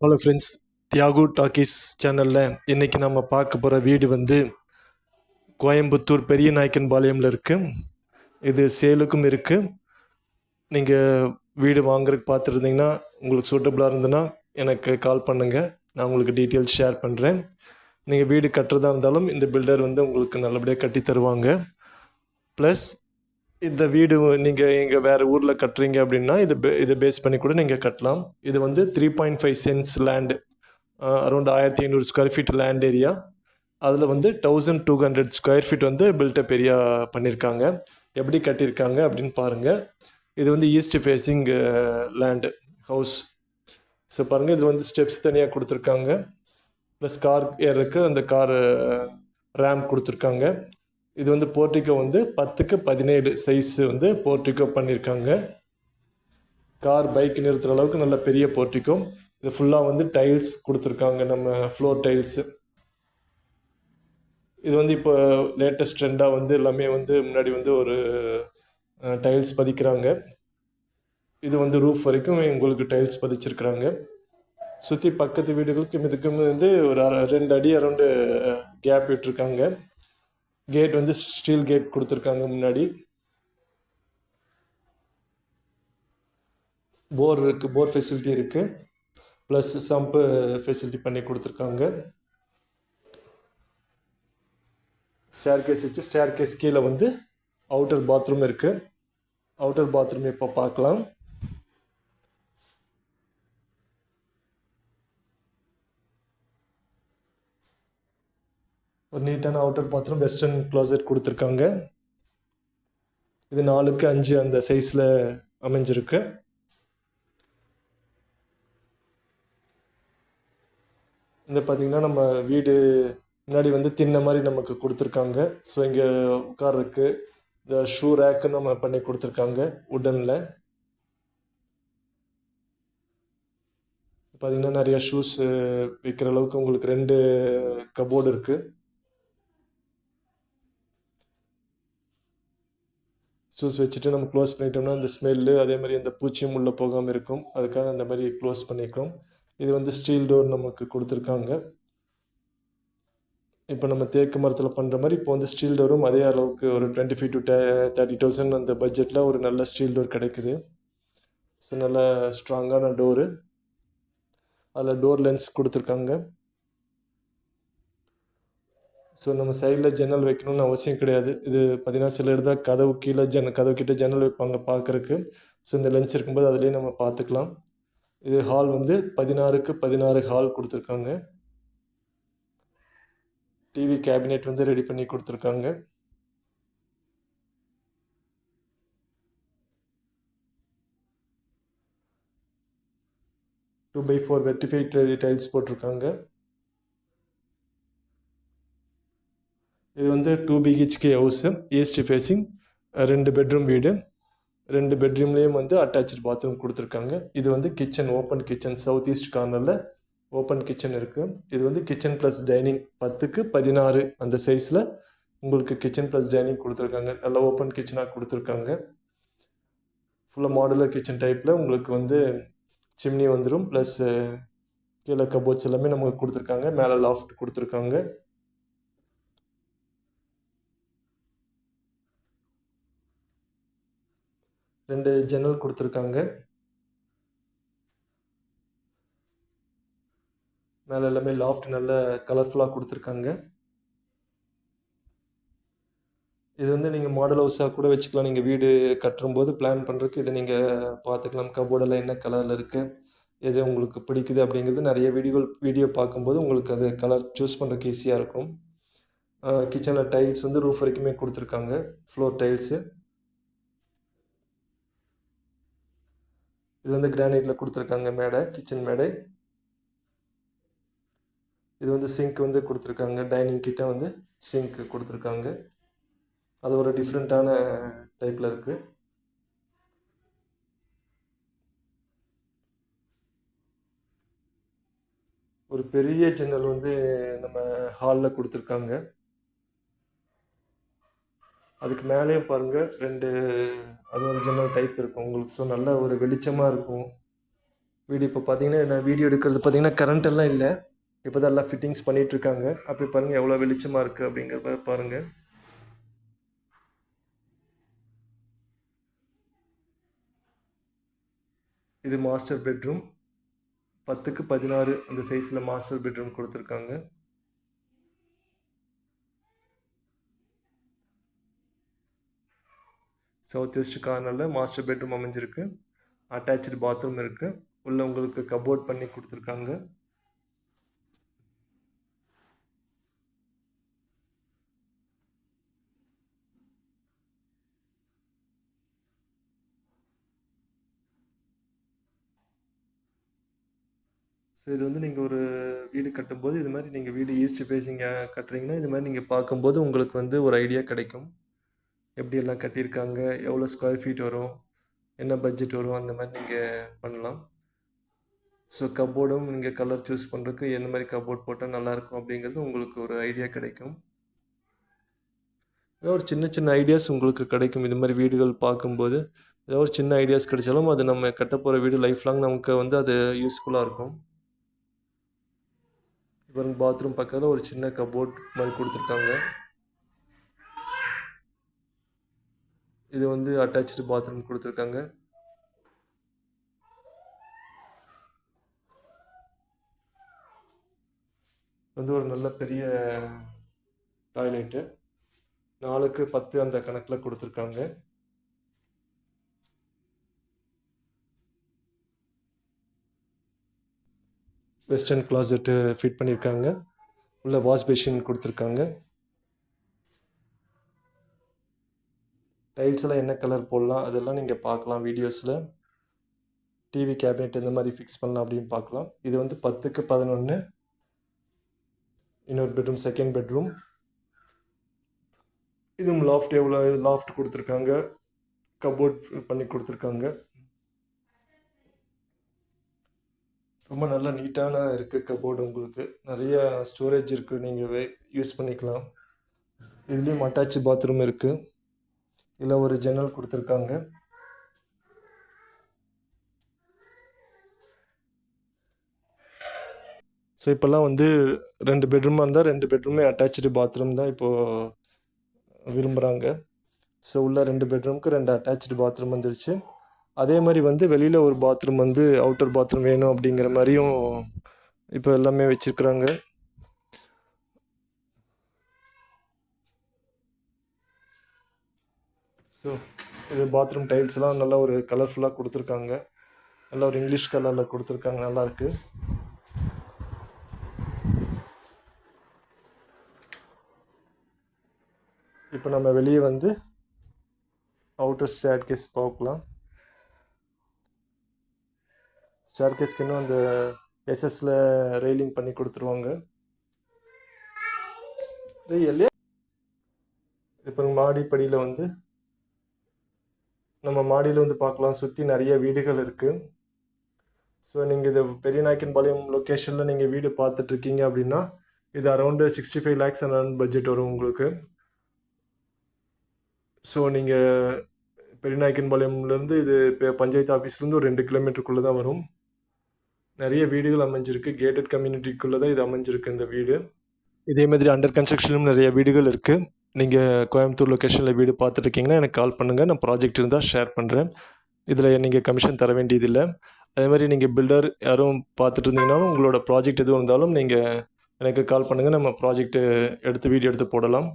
Hello friends, Thiyagu talkies சேனலில் இன்றைக்கி நம்ம பார்க்க போகிற வீடு வந்து கோயம்புத்தூர் பெரிய நாயக்கன்பாளையமில் இருக்குது. இது சேலுக்கும் இருக்குது. நீங்கள் வீடு வாங்குறதுக்கு பார்த்துருந்தீங்கன்னா உங்களுக்கு சூட்டபுளாக இருந்ததுன்னா எனக்கு கால் பண்ணுங்கள். நான் உங்களுக்கு டீட்டெயில்ஸ் ஷேர் பண்ணுறேன். நீங்கள் வீடு கட்டுறதா இருந்தாலும் இந்த பில்டர் வந்து உங்களுக்கு நல்லபடியாக கட்டி தருவாங்க. ப்ளஸ் இந்த வீடு நீங்கள் எங்கள் வேறு ஊரில் கட்டுறீங்க அப்படின்னா இதை பேஸ் பண்ணி கூட நீங்கள் கட்டலாம். இது வந்து 3.5 cents land, around 1500 square feet land area. அதில் வந்து 1200 ஸ்கொயர் ஃபீட் வந்து பில்டப் ஏரியா பண்ணியிருக்காங்க. எப்படி கட்டியிருக்காங்க அப்படின்னு பாருங்கள். இது வந்து east facing land house. So பாருங்கள், இதில் வந்து ஸ்டெப்ஸ் தனியாக கொடுத்துருக்காங்க. ப்ளஸ் கார் ஏறதுக்கு அந்த கார் ரேம்ப் கொடுத்துருக்காங்க. இது வந்து போர்ட்டிகோ வந்து 10x17 சைஸ் வந்து போர்ட்டிகோ பண்ணியிருக்காங்க. கார் பைக் நிறுத்துகிற அளவுக்கு நல்ல பெரிய போர்ட்டிகோ. இது ஃபுல்லாக வந்து டைல்ஸ் கொடுத்துருக்காங்க, நம்ம ஃப்ளோர் டைல்ஸு. இது வந்து இப்போ லேட்டஸ்ட் ட்ரெண்டாக வந்து எல்லாமே வந்து முன்னாடி வந்து ஒரு டைல்ஸ் பதிக்கிறாங்க. இது வந்து ரூஃப் வரைக்கும் உங்களுக்கு டைல்ஸ் பதிச்சிருக்கிறாங்க. சுற்றி பக்கத்து வீடுகளுக்கும் இதுக்கும் வந்து ஒரு 2 அடி அரௌண்டு கேப் விட்டுருக்காங்க. கேட் வந்து ஸ்டீல் கேட் கொடுத்துருக்காங்க. முன்னாடி போர் இருக்குது, போர் ஃபெசிலிட்டி இருக்குது. ப்ளஸ் சம்பு ஃபெசிலிட்டி பண்ணி கொடுத்துருக்காங்க. ஸ்டேர்கேஸ் வச்சு ஸ்டேர்கேஸ் கீழே வந்து அவுட்டர் பாத்ரூம் இருக்குது. அவுட்டர் பாத்ரூம் இப்போ பார்க்கலாம். ஒரு நீட்டான அவுட்டர் பாத்ரூம், வெஸ்டர்ன் க்ளாசெட் கொடுத்துருக்காங்க. இது 4x5 அந்த சைஸில் அமைஞ்சிருக்கு. இந்த பார்த்திங்கன்னா நம்ம வீடு முன்னாடி வந்து தின்ன மாதிரி நமக்கு கொடுத்துருக்காங்க. ஸோ இங்கே உட்கார்றதுக்கு இந்த ஷூ ரேக்கு நம்ம பண்ணி கொடுத்துருக்காங்க உட்டனில். பார்த்திங்கன்னா நிறையா ஷூஸ் விற்கிற அளவுக்கு உங்களுக்கு 2 கபோர்டு இருக்குது. ஷூஸ் வச்சுட்டு நம்ம க்ளோஸ் பண்ணிட்டோம்னா இந்த ஸ்மெல்லு அதே மாதிரி அந்த பூச்சியும் உள்ளே போகாமல் இருக்கும். அதுக்காக அந்த மாதிரி க்ளோஸ் பண்ணிக்கிறோம். இது வந்து ஸ்டீல் டோர் நமக்கு கொடுத்துருக்காங்க. இப்போ நம்ம தேக்கு மரத்தில் பண்ணுற மாதிரி இப்போ வந்து ஸ்டீல் டோரும் அதே அளவுக்கு ஒரு 25 to 30,000 அந்த பட்ஜெட்டில் ஒரு நல்ல ஸ்டீல் டோர் கிடைக்குது. ஸோ நல்ல ஸ்ட்ராங்கான டோரு. அதில் டோர் லென்ஸ் கொடுத்துருக்காங்க. ஸோ நம்ம சைடில் ஜன்னல் வைக்கணும்னு அவசியம் கிடையாது. இது பார்த்திங்கன்னா சில இடத்துல கதவு கீழே கதவு கிட்டே ஜன்னல் வைப்பாங்க பார்க்குறக்கு. ஸோ இந்த லென்ஸ் இருக்கும்போது அதுலேயே நம்ம பார்த்துக்கலாம். இது ஹால் வந்து 16x16 ஹால் கொடுத்துருக்காங்க. டிவி கேபினெட் வந்து ரெடி பண்ணி கொடுத்துருக்காங்க. டூ பை 4 வெர்டிஃபைட் டைல்ஸ் போட்டிருக்காங்க. இது வந்து 2 BHK house, east facing, 2 bedroom வீடு. 2 பெட்ரூம்லேயும் வந்து அட்டாச்சு பாத்ரூம் கொடுத்துருக்காங்க. இது வந்து kitchen, open kitchen, south east கார்னரில் ஓப்பன் கிச்சன் இருக்குது. இது வந்து கிச்சன் ப்ளஸ் டைனிங் 10x16 அந்த சைஸில் உங்களுக்கு கிச்சன் ப்ளஸ் டைனிங் கொடுத்துருக்காங்க. நல்லா ஓப்பன் கிச்சனாக கொடுத்துருக்காங்க. ஃபுல்லாக மாடுலர் கிச்சன் டைப்பில் உங்களுக்கு வந்து சிம்னி வந்துடும். ப்ளஸ் கீழே கபோர்ட்ஸ் எல்லாமே நமக்கு கொடுத்துருக்காங்க. மேலே லாஃப்ட் கொடுத்துருக்காங்க. ரெண்டு ஜன்னல் கொடுத்துருக்காங்க. மேலே எல்லாமே லாஃப்ட் நல்ல கலர்ஃபுல்லாக கொடுத்துருக்காங்க. இது வந்து நீங்கள் மாடல் ஹவுஸாக கூட வச்சுக்கலாம். நீங்கள் வீடு கட்டும்போது பிளான் பண்ணுறதுக்கு இதை நீங்கள் பார்த்துக்கலாம். கபோர்டெல்லாம் என்ன கலரில் இருக்குது, எது உங்களுக்கு பிடிக்குது அப்படிங்கிறது நிறைய வீடியோ பார்க்கும்போது உங்களுக்கு அது கலர் சூஸ் பண்ணுறதுக்கு ஈஸியாக இருக்கும். கிச்சனில் டைல்ஸ் வந்து ரூஃப் வரைக்குமே கொடுத்துருக்காங்க, ஃப்ளோர் டைல்ஸு. இது வந்து கிரானைட்டில் கொடுத்துருக்காங்க மேடை, கிச்சன் மேடை. இது வந்து சிங்க் வந்து கொடுத்துருக்காங்க. டைனிங் கிட்ட வந்து சிங்க் கொடுத்துருக்காங்க. அது ஒரு டிஃப்ரெண்ட்டான டைப்பில் இருக்குது. ஒரு பெரிய ஜன்னல் வந்து நம்ம ஹாலில் கொடுத்துருக்காங்க. அதுக்கு மேலேயும் பாருங்கள் 2 அது ஒரு ஜன்னல் டைப் இருக்கும் உங்களுக்கு. ஸோ நல்ல ஒரு வெளிச்சமாக இருக்கும். வீடு இப்போ பார்த்தீங்கன்னா நான் வீடியோ எடுக்கிறது பார்த்தீங்கன்னா கரண்ட் எல்லாம் இல்லை. இப்போ தான் எல்லாம் ஃபிட்டிங்ஸ் பண்ணிகிட்ருக்காங்க. அப்படி பாருங்கள் எவ்வளோ வெளிச்சமாக இருக்குது அப்படிங்கிறத பாருங்கள். இது மாஸ்டர் பெட்ரூம். 10க்கு 16 அந்த சைஸில் மாஸ்டர் பெட்ரூம் கொடுத்துருக்காங்க. சவுத் வெஸ்ட் கார்னரில் மாஸ்டர் பெட்ரூம் அமைஞ்சிருக்கு. அட்டாச்சு பாத்ரூம் இருக்குது. உள்ளே உங்களுக்கு கபோர்ட் பண்ணி கொடுத்துருக்காங்க. ஸோ இது வந்து நீங்கள் ஒரு வீடு கட்டும்போது இது மாதிரி நீங்கள் வீடு ஈஸ்ட் ஃபேஸிங் கட்டுறீங்கன்னா இது மாதிரி நீங்கள் பார்க்கும்போது உங்களுக்கு வந்து ஒரு ஐடியா கிடைக்கும். எப்படியெல்லாம் கட்டியிருக்காங்க, எவ்வளோ ஸ்கொயர் ஃபீட் வரும், என்ன பட்ஜெட் வரும், அந்த மாதிரி நீங்கள் பண்ணலாம். ஸோ கபோர்டும் நீங்கள் கலர் சூஸ் பண்ணுறதுக்கு எந்த மாதிரி கபோர்ட் போட்டால் நல்லாயிருக்கும் அப்படிங்கிறது உங்களுக்கு ஒரு ஐடியா கிடைக்கும். ஏதோ ஒரு சின்ன சின்ன ஐடியாஸ் உங்களுக்கு கிடைக்கும். இது மாதிரி வீடுகள் பார்க்கும்போது ஏதோ ஒரு சின்ன ஐடியாஸ் கிடைச்சாலும் அது நம்ம கட்ட போகிற வீடு லைஃப் லாங் நமக்கு வந்து அது யூஸ்ஃபுல்லாக இருக்கும். இப்போ பாத்ரூம் பக்கத்தில் ஒரு சின்ன கபோர்ட் மாதிரி கொடுத்துருக்காங்க. இது வந்து அட்டாச்சு பாத்ரூம் கொடுத்துருக்காங்க. வந்து ஒரு நல்ல பெரிய டாய்லெட்டு 4க்கு 10 அந்த கணக்கில் கொடுத்துருக்காங்க. வெஸ்டர்ன் கிளாசெட்டு ஃபிட் பண்ணியிருக்காங்க. உள்ள வாஷ் பேஷின் கொடுத்துருக்காங்க. டைல்ஸ் எல்லாம் என்ன கலர் போடலாம் அதெல்லாம் நீங்கள் பார்க்கலாம் வீடியோஸில். டிவி கேபினெட் இந்த மாதிரி ஃபிக்ஸ் பண்ணலாம் அப்படின்னு பார்க்கலாம். இது வந்து 10க்கு 11 இன்னொரு பெட்ரூம், செகண்ட் பெட்ரூம். இதுவும் லாஃப்ட் கொடுத்துருக்காங்க. கபோர்ட் பண்ணி கொடுத்துருக்காங்க. ரொம்ப நல்லா நீட்டான இருக்குது கபோர்டு. உங்களுக்கு நிறைய ஸ்டோரேஜ் இருக்குது, நீங்கள் யூஸ் பண்ணிக்கலாம். இதுலேயும் அட்டாச்சு பாத்ரூம் இருக்குது. இதில் ஒரு ஜன்னல் கொடுத்துருக்காங்க. ஸோ இப்போல்லாம் வந்து 2 பெட்ரூமாக இருந்தால் 2 பெட்ரூமே அட்டாச்சு பாத்ரூம் தான் இப்போது விரும்புகிறாங்க. ஸோ உள்ள 2 பெட்ரூமுக்கு 2 அட்டாச்சு பாத்ரூம் வந்துருச்சு. அதே மாதிரி வந்து வெளியில் ஒரு பாத்ரூம் வந்து அவுட்டர் பாத்ரூம் வேணும் அப்படிங்கிற மாதிரியும் இப்போ எல்லாமே வச்சுருக்குறாங்க. ஸோ இது பாத்ரூம் டைல்ஸ்லாம் நல்லா ஒரு கலர்ஃபுல்லாக கொடுத்துருக்காங்க. நல்லா ஒரு இங்கிலீஷ் கலரில் கொடுத்துருக்காங்க, நல்லாயிருக்கு. இப்போ நம்ம வெளியே வந்து அவுட்டர் ஸ்டேர்கேஸ் பார்க்கலாம். ஸ்டேர்கேஸ்க்கு இன்னும் அந்த எஸ்எஸ்ல ரெயிலிங் பண்ணி கொடுத்துருவாங்க. இப்போ மாடிப்படியில் வந்து நம்ம மாடியில் வந்து பார்க்கலாம். சுற்றி நிறைய வீடுகள் இருக்குது. ஸோ நீங்கள் இது பெரியநாயக்கன்பாளையம் லொக்கேஷனில் நீங்கள் வீடு பார்த்துட்ருக்கீங்க அப்படின்னா இது அரௌண்டு 65 lakhs அரௌண்ட் பட்ஜெட் வரும் உங்களுக்கு. ஸோ நீங்கள் பெரியநாயக்கன்பாளையம்லேருந்து இது இப்போ பஞ்சாயத்து ஆஃபீஸ்லேருந்து ஒரு 2 கிலோமீட்டருக்குள்ளே தான் வரும். நிறைய வீடுகள் அமைஞ்சிருக்கு. கேட்டட் கம்யூனிட்டிக்குள்ளே தான் இது அமைஞ்சிருக்கு இந்த வீடு. இதே மாதிரி அண்டர் கன்ஸ்ட்ரக்ஷனும் நிறைய வீடுகள் இருக்குது. நீங்கள் கோயம்புத்தூர் லொக்கேஷனில் வீடு பார்த்துட்ருக்கீங்கன்னா எனக்கு கால் பண்ணுங்கள். நான் ப்ராஜெக்ட் இருந்தால் ஷேர் பண்ணுறேன். இதில் நீங்கள் கமிஷன் தர வேண்டியதில்லை. அதே மாதிரி நீங்கள் பில்டர் யாரும் பார்த்துட்டு இருந்தீங்கன்னாலும் உங்களோட ப்ராஜெக்ட் எதுவும் இருந்தாலும் நீங்கள் எனக்கு கால் பண்ணுங்கள். நம்ம ப்ராஜெக்ட்டு எடுத்து வீடியோ எடுத்து போடலாம்.